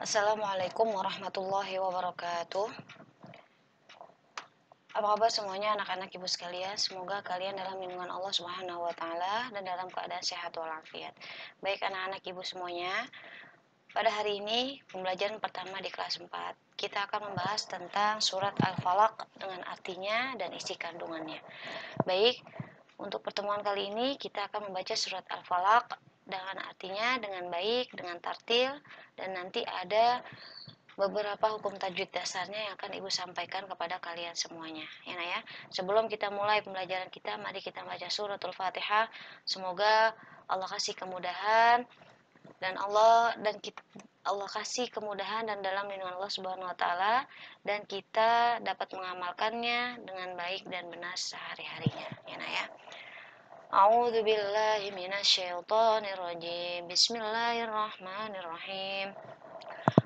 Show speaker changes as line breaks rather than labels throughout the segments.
Assalamualaikum warahmatullahi wabarakatuh. Apa kabar semuanya anak-anak ibu sekalian? Semoga kalian dalam lindungan Allah Subhanahu wa taala dan dalam keadaan sehat walafiat. Baik anak-anak ibu semuanya, pada hari ini pembelajaran pertama di kelas 4. Kita akan membahas tentang surat Al-Falaq dengan artinya dan isi kandungannya. Baik, untuk pertemuan kali ini kita akan membaca surat Al-Falaq dengan artinya dengan baik, dengan tartil, dan nanti ada beberapa hukum tajwid dasarnya yang akan Ibu sampaikan kepada kalian semuanya. Ya, nah ya. Sebelum kita mulai pembelajaran kita, mari kita baca suratul Fatihah. Semoga Allah kasih kemudahan dan Allah kasih kemudahan dan dalam lindungan Allah Subhanahu wa taala dan kita dapat mengamalkannya dengan baik dan benar sehari-harinya. Ya, nah ya. A'udzu billahi minasyaitonir rajim. Bismillahirrahmanirrahim.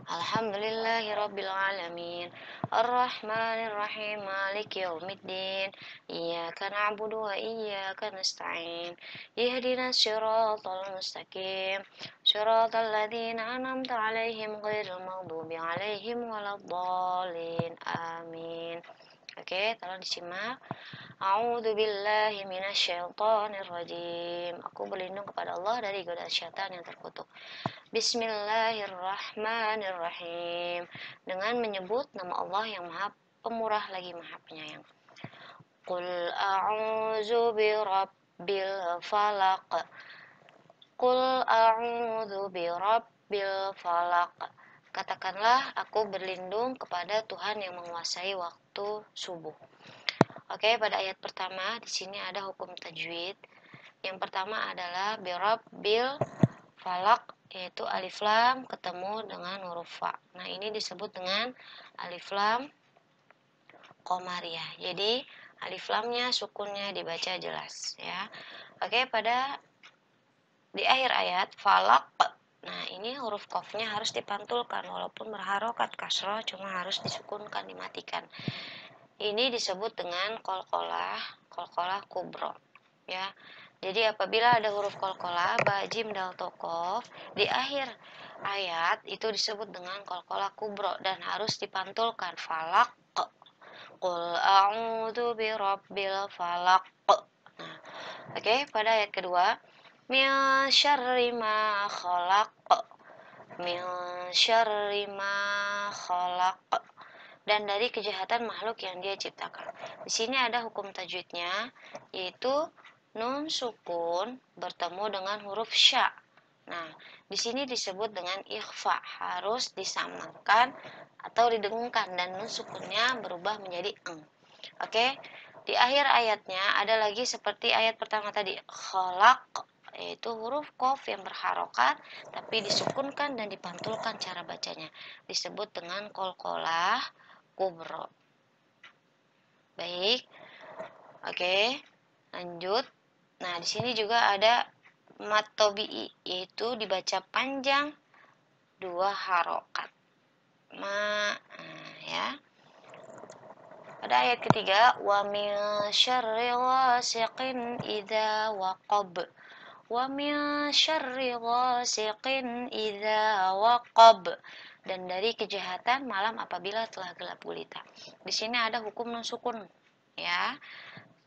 Alhamdulillahi rabbil alamin. Ar-Rahmanir Rahim. Maliki yaumiddin. Iyyaka na'budu wa iyyaka nasta'in. Ihdinas siratal mustaqim. Siratal ladzina an'amta 'alaihim ghairil maghdubi 'alaihim waladdallin. Amin. Oke, tolong disimak. A'udzu billahi minasyaitonir rajim. Aku berlindung kepada Allah dari godaan syaitan yang terkutuk. Bismillahirrahmanirrahim. Dengan menyebut nama Allah yang Maha Pemurah lagi Maha Penyayang. Qul a'udzu birabbil falaq. Qul a'udzu birabbil falaq. Katakanlah aku berlindung kepada Tuhan yang menguasai waktu subuh. Oke, pada ayat pertama di sini ada hukum tajwid. Yang pertama adalah birabbil falak, yaitu alif lam ketemu dengan huruf fa. Nah, ini disebut dengan alif lam qamariyah. Jadi, alif lamnya sukunnya dibaca jelas ya. Oke, pada di akhir ayat falak. Nah, ini huruf qafnya harus dipantulkan walaupun berharokat kasroh, cuma harus disukunkan, dimatikan. Ini disebut dengan qalqalah kubro ya. Jadi apabila ada huruf qalqalah, ba, jim, dal, to, qaf di akhir ayat itu disebut dengan qalqalah kubro dan harus dipantulkan falaq. Qul a'udzu birabbil falaq. Nah, oke, pada ayat kedua, min syarri ma khalaq. Min syarri ma khalaq. Dan dari kejahatan makhluk yang dia ciptakan. Di sini ada hukum tajwidnya, yaitu nun sukun bertemu dengan huruf sya. Nah, di sini disebut dengan ikhfa, harus disamakan atau didengungkan dan nun sukunnya berubah menjadi eng. Oke, di akhir ayatnya ada lagi seperti ayat pertama tadi, khalaq, yaitu huruf qaf yang berharokat tapi disukunkan dan dipantulkan cara bacanya. Disebut dengan qalqalah kubro. Baik. Oke, lanjut. Nah, di sini juga ada mat tobi'i, yaitu dibaca panjang dua harokat. Ya. Pada ayat ketiga, wa min syarri ghasiqin idza waqab. Wa min syarri ghasiqin idza waqab. Dan dari kejahatan malam apabila telah gelap gulita. Di sini ada hukum nun sukun, ya.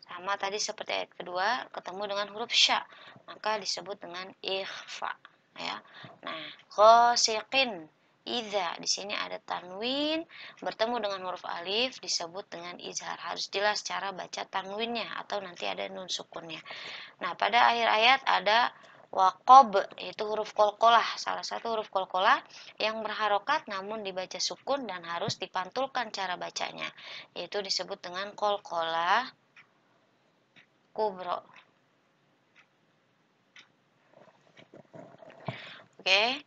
Sama tadi seperti ayat kedua, ketemu dengan huruf sya, maka disebut dengan ikhfa, ya. Nah, ghasiqin idza di sini ada tanwin bertemu dengan huruf alif disebut dengan izhar. Harus jelas cara baca tanwinnya atau nanti ada nun sukunnya. Nah, pada akhir ayat ada waqab, yaitu huruf qalqalah, salah satu huruf qalqalah yang berharokat namun dibaca sukun dan harus dipantulkan cara bacanya, yaitu disebut dengan qalqalah kubro. Oke.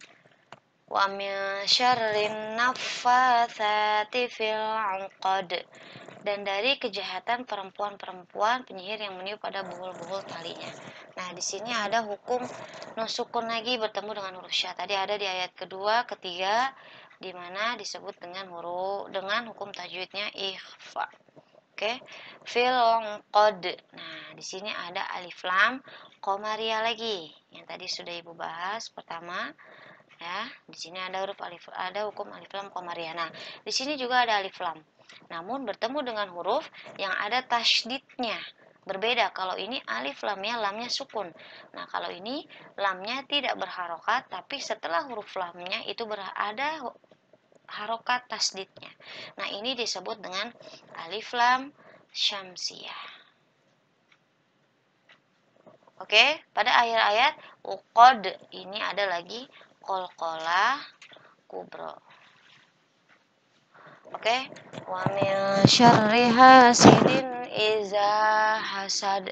Wa min syarrin naffatsati fil 'uqad. Dan dari kejahatan perempuan-perempuan penyihir yang meniup pada buhul-buhul talinya. Nah, di sini ada hukum nun sukun lagi bertemu dengan huruf sya. Tadi ada di ayat kedua, ketiga, di mana disebut dengan hukum tajwidnya ikhfa. Oke, fil qad. Nah, di sini ada alif lam qamariyah lagi yang tadi sudah Ibu bahas. Pertama, Ya, di sini ada hukum alif lam qamariyah. Nah, di sini juga ada alif lam. Namun bertemu dengan huruf yang ada tasydidnya. Berbeda, kalau ini alif lamnya sukun. Nah, kalau ini lamnya tidak berharokat, tapi setelah huruf lamnya itu ada harokat tasydidnya. Nah, ini disebut dengan alif lam syamsiyah. Oke, pada akhir ayat uqad ini ada lagi qalqalah kubro. Oke, wa min syarri hasidin iza hasad.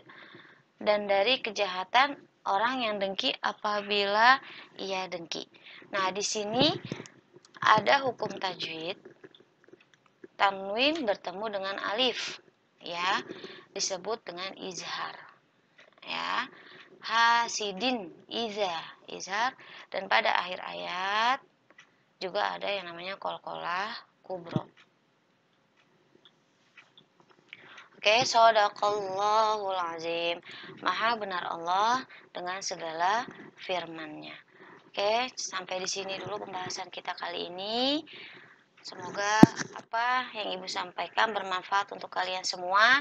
Dan dari kejahatan orang yang dengki apabila ia dengki. Nah, di sini ada hukum tajwid. Tanwin bertemu dengan alif, ya, disebut dengan izhar. Ya, hasidin izhar, dan pada akhir ayat juga ada yang namanya qalqalah kubro. Oke, shadaqallahul azim. Maha benar Allah dengan segala firman-Nya. Oke, sampai di sini dulu pembahasan kita kali ini. Semoga apa yang Ibu sampaikan bermanfaat untuk kalian semua.